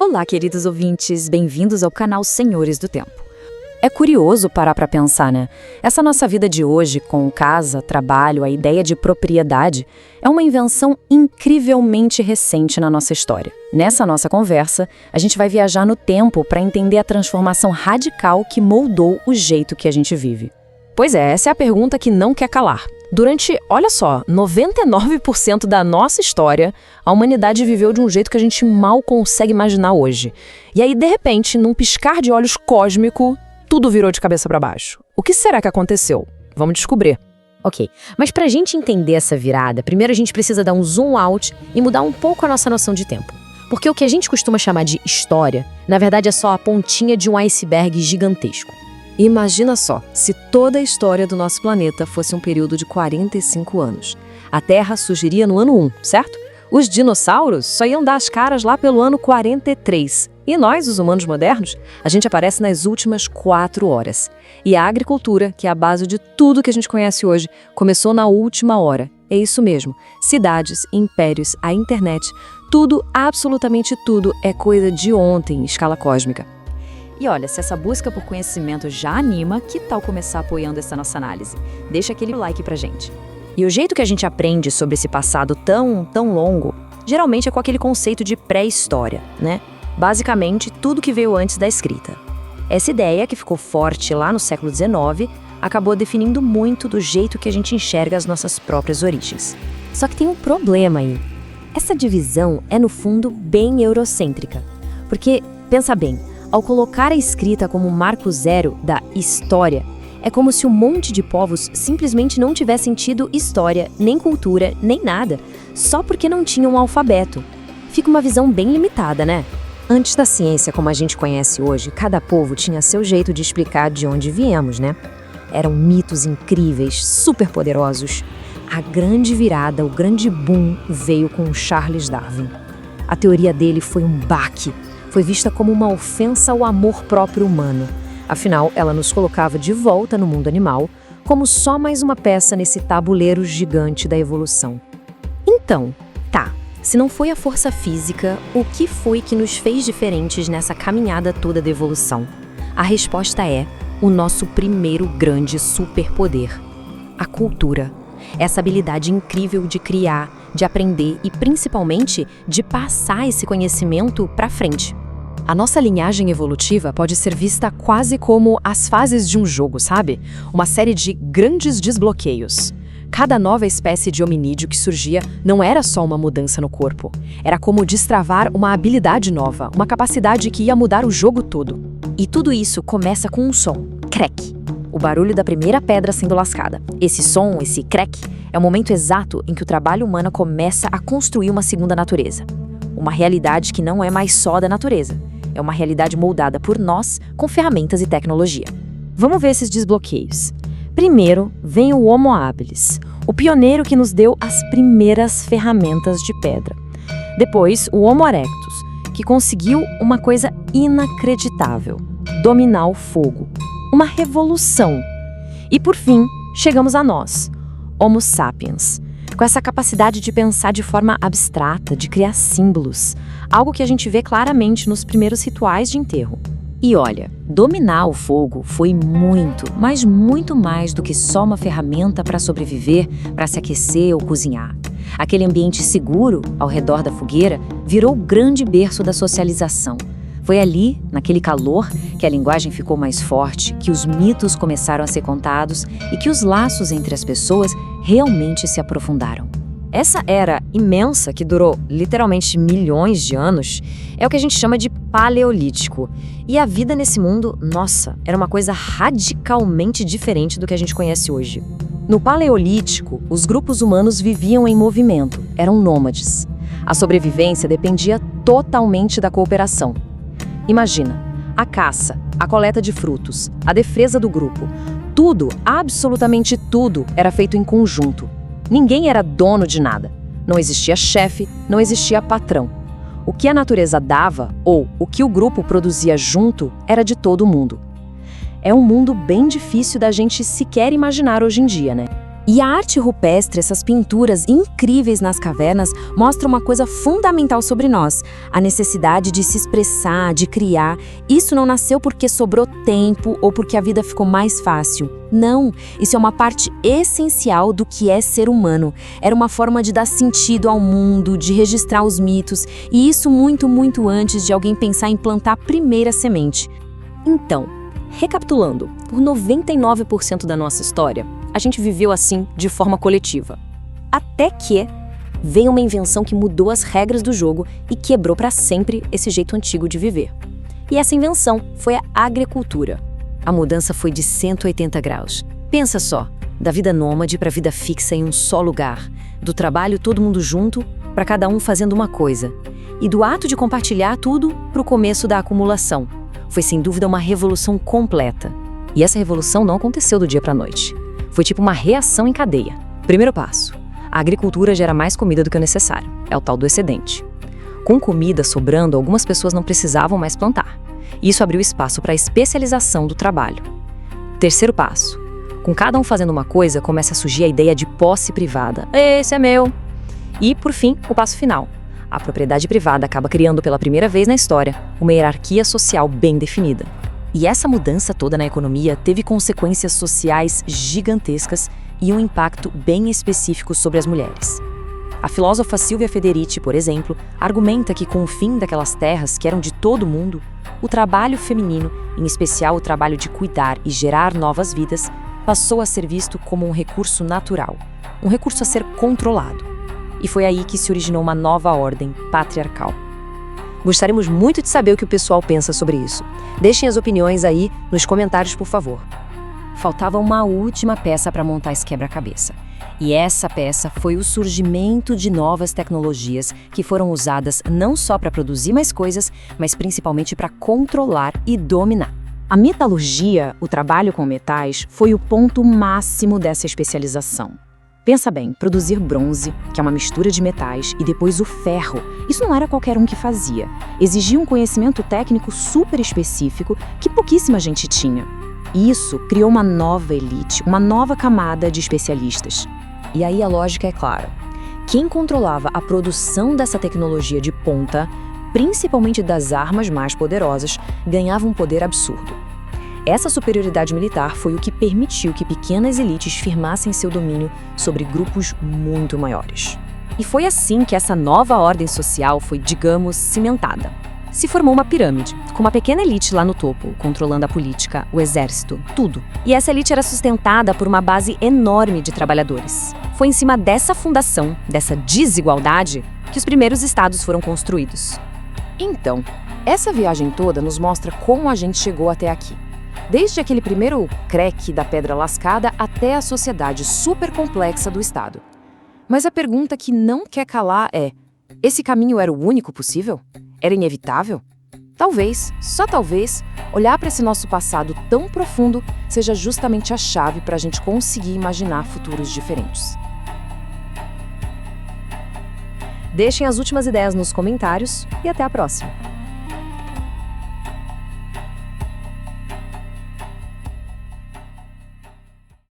Olá, queridos ouvintes, bem-vindos ao canal Senhores do Tempo. É curioso parar para pensar, né? Essa nossa vida de hoje, com casa, trabalho, a ideia de propriedade, é uma invenção incrivelmente recente na nossa história. Nessa nossa conversa, a gente vai viajar no tempo para entender a transformação radical que moldou o jeito que a gente vive. Pois é, essa é a pergunta que não quer calar. Durante, olha só, 99% da nossa história, a humanidade viveu de um jeito que a gente mal consegue imaginar hoje. E aí, de repente, num piscar de olhos cósmico, tudo virou de cabeça para baixo. O que será que aconteceu? Vamos descobrir. Ok, mas pra gente entender essa virada, primeiro a gente precisa dar um zoom out e mudar um pouco a nossa noção de tempo. Porque o que a gente costuma chamar de história, na verdade é só a pontinha de um iceberg gigantesco. Imagina só, se toda a história do nosso planeta fosse um período de 45 anos. A Terra surgiria no ano 1, certo? Os dinossauros só iam dar as caras lá pelo ano 43. E nós, os humanos modernos, a gente aparece nas últimas 4 horas. E a agricultura, que é a base de tudo que a gente conhece hoje, começou na última hora. É isso mesmo. Cidades, impérios, a internet, tudo, absolutamente tudo, é coisa de ontem em escala cósmica. E olha, se essa busca por conhecimento já anima, que tal começar apoiando essa nossa análise? Deixa aquele like pra gente. E o jeito que a gente aprende sobre esse passado tão longo, geralmente é com aquele conceito de pré-história, né? Basicamente, tudo que veio antes da escrita. Essa ideia, que ficou forte lá no século XIX, acabou definindo muito do jeito que a gente enxerga as nossas próprias origens. Só que tem um problema aí. Essa divisão é, no fundo, bem eurocêntrica. Porque, pensa bem, ao colocar a escrita como marco zero da história, é como se um monte de povos simplesmente não tivessem tido história, nem cultura, nem nada, só porque não tinham um alfabeto. Fica uma visão bem limitada, né? Antes da ciência como a gente conhece hoje, cada povo tinha seu jeito de explicar de onde viemos, né? Eram mitos incríveis, super poderosos. A grande virada, o grande boom, veio com Charles Darwin. A teoria dele foi um baque. Foi vista como uma ofensa ao amor próprio humano. Afinal, ela nos colocava de volta no mundo animal, como só mais uma peça nesse tabuleiro gigante da evolução. Então, se não foi a força física, o que foi que nos fez diferentes nessa caminhada toda da evolução? A resposta é o nosso primeiro grande superpoder: a cultura. Essa habilidade incrível de criar, de aprender e, principalmente, de passar esse conhecimento para frente. A nossa linhagem evolutiva pode ser vista quase como as fases de um jogo, sabe? Uma série de grandes desbloqueios. Cada nova espécie de hominídeo que surgia não era só uma mudança no corpo. Era como destravar uma habilidade nova, uma capacidade que ia mudar o jogo todo. E tudo isso começa com um som: crack. O barulho da primeira pedra sendo lascada. Esse som, esse crack, é o momento exato em que o trabalho humano começa a construir uma segunda natureza. Uma realidade que não é mais só da natureza. É uma realidade moldada por nós com ferramentas e tecnologia. Vamos ver esses desbloqueios. Primeiro, vem o Homo habilis, o pioneiro que nos deu as primeiras ferramentas de pedra. Depois, o Homo erectus, que conseguiu uma coisa inacreditável: dominar o fogo. Uma revolução. E por fim, chegamos a nós, Homo sapiens, com essa capacidade de pensar de forma abstrata, de criar símbolos, algo que a gente vê claramente nos primeiros rituais de enterro. E olha, dominar o fogo foi muito, mas muito mais do que só uma ferramenta para sobreviver, para se aquecer ou cozinhar. Aquele ambiente seguro, ao redor da fogueira, virou o grande berço da socialização. Foi ali, naquele calor, que a linguagem ficou mais forte, que os mitos começaram a ser contados e que os laços entre as pessoas realmente se aprofundaram. Essa era imensa, que durou literalmente milhões de anos, é o que a gente chama de paleolítico. E a vida nesse mundo, nossa, era uma coisa radicalmente diferente do que a gente conhece hoje. No paleolítico, os grupos humanos viviam em movimento, eram nômades. A sobrevivência dependia totalmente da cooperação. Imagina, a caça, a coleta de frutos, a defesa do grupo, tudo, absolutamente tudo, era feito em conjunto. Ninguém era dono de nada. Não existia chefe, não existia patrão. O que a natureza dava, ou o que o grupo produzia junto, era de todo mundo. É um mundo bem difícil da gente sequer imaginar hoje em dia, né? E a arte rupestre, essas pinturas incríveis nas cavernas, mostra uma coisa fundamental sobre nós: a necessidade de se expressar, de criar. Isso não nasceu porque sobrou tempo ou porque a vida ficou mais fácil. Não, isso é uma parte essencial do que é ser humano. Era uma forma de dar sentido ao mundo, de registrar os mitos, e isso muito, muito antes de alguém pensar em plantar a primeira semente. Então, recapitulando, por 99% da nossa história, a gente viveu assim de forma coletiva. Até que veio uma invenção que mudou as regras do jogo e quebrou para sempre esse jeito antigo de viver. E essa invenção foi a agricultura. A mudança foi de 180 graus. Pensa só, da vida nômade para a vida fixa em um só lugar, do trabalho todo mundo junto para cada um fazendo uma coisa, e do ato de compartilhar tudo para o começo da acumulação. Foi sem dúvida uma revolução completa. E essa revolução não aconteceu do dia para a noite. Foi tipo uma reação em cadeia. Primeiro passo: a agricultura gera mais comida do que o necessário. É o tal do excedente. Com comida sobrando, algumas pessoas não precisavam mais plantar. Isso abriu espaço para a especialização do trabalho. Terceiro passo: com cada um fazendo uma coisa, começa a surgir a ideia de posse privada. Esse é meu. E, por fim, o passo final: a propriedade privada acaba criando pela primeira vez na história uma hierarquia social bem definida. E essa mudança toda na economia teve consequências sociais gigantescas e um impacto bem específico sobre as mulheres. A filósofa Silvia Federici, por exemplo, argumenta que com o fim daquelas terras que eram de todo mundo, o trabalho feminino, em especial o trabalho de cuidar e gerar novas vidas, passou a ser visto como um recurso natural, um recurso a ser controlado. E foi aí que se originou uma nova ordem patriarcal. Gostaríamos muito de saber o que o pessoal pensa sobre isso. Deixem as opiniões aí nos comentários, por favor. Faltava uma última peça para montar esse quebra-cabeça. E essa peça foi o surgimento de novas tecnologias que foram usadas não só para produzir mais coisas, mas principalmente para controlar e dominar. A metalurgia, o trabalho com metais, foi o ponto máximo dessa especialização. Pensa bem, produzir bronze, que é uma mistura de metais, e depois o ferro. Isso não era qualquer um que fazia. Exigia um conhecimento técnico super específico que pouquíssima gente tinha. Isso criou uma nova elite, uma nova camada de especialistas. E aí a lógica é clara. Quem controlava a produção dessa tecnologia de ponta, principalmente das armas mais poderosas, ganhava um poder absurdo. Essa superioridade militar foi o que permitiu que pequenas elites firmassem seu domínio sobre grupos muito maiores. E foi assim que essa nova ordem social foi, digamos, cimentada. Se formou uma pirâmide, com uma pequena elite lá no topo, controlando a política, o exército, tudo. E essa elite era sustentada por uma base enorme de trabalhadores. Foi em cima dessa fundação, dessa desigualdade, que os primeiros estados foram construídos. Então, essa viagem toda nos mostra como a gente chegou até aqui. Desde aquele primeiro creque da pedra lascada até a sociedade super complexa do Estado. Mas a pergunta que não quer calar é: esse caminho era o único possível? Era inevitável? Talvez, só talvez, olhar para esse nosso passado tão profundo seja justamente a chave para a gente conseguir imaginar futuros diferentes. Deixem as últimas ideias nos comentários e até a próxima!